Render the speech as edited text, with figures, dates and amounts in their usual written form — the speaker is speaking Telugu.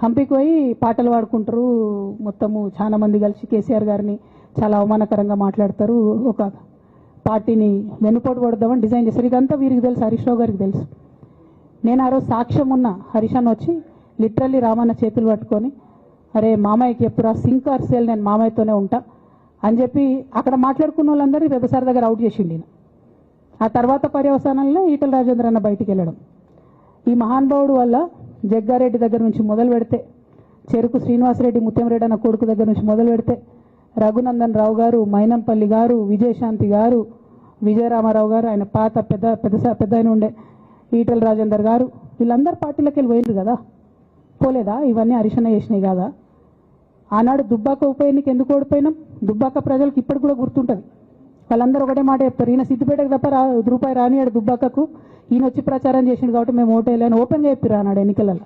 హంపీకి పోయి పాటలు పాడుకుంటారు. మొత్తము చాలా మంది కలిసి కేసీఆర్ గారిని చాలా అవమానకరంగా మాట్లాడతారు. ఒక పార్టీని వెన్నుపోటు పడదామని డిజైన్ చేశారు. ఇదంతా వీరికి తెలుసు, హరీష్ రావు గారికి తెలుసు. నేను ఆ రోజు సాక్ష్యం ఉన్న హరీష్ అన్న వచ్చి లిటరల్లీ రామన్న చేతులు పట్టుకొని, అరే మామయ్యకి చెప్పురా, సింక్ ఆర్ సేల్, నేను మామయ్యతోనే ఉంటా అని చెప్పి అక్కడ మాట్లాడుకున్న వాళ్ళందరూ రెబ్బసారి దగ్గర అవుట్ చేసిండి. ఆ తర్వాత పర్యవసానంలో ఈటల రాజేంద్ర అన్న బయటికి వెళ్ళడం. ఈ మహానుభావుడు వల్ల జగ్గారెడ్డి దగ్గర నుంచి మొదలు పెడితే, చెరుకు శ్రీనివాసరెడ్డి ముత్యంరెడ్డి అన్న కొడుకు దగ్గర నుంచి మొదలు పెడితే, రఘునందన్ రావు గారు, మైనంపల్లి గారు, విజయశాంతి గారు, విజయరామారావు గారు, ఆయన పాత పెద్ద ఆయన ఉండే ఈటల రాజేందర్ గారు, వీళ్ళందరూ పార్టీలకు వెళ్ళి పోయిండ్రు కదా. పోలేదా? ఇవన్నీ హరీషన్న చేసినాయి కాదా? ఆనాడు దుబ్బాక ఉప ఎన్నిక ఎందుకు ఓడిపోయినాం? దుబ్బాక ప్రజలకు ఇప్పటికి కూడా గుర్తుంటుంది. వాళ్ళందరూ ఒకటే మాట చెప్తారు, ఈయన సిద్దిపేటకు తప్ప రూపాయి రానియాడు దుబ్బాకకు, ఈయన వచ్చి ప్రచారం చేసిండు కాబట్టి మేము ఓటేయాలని ఓపెన్గా చెప్పారు ఆనాడు ఎన్నికలలో.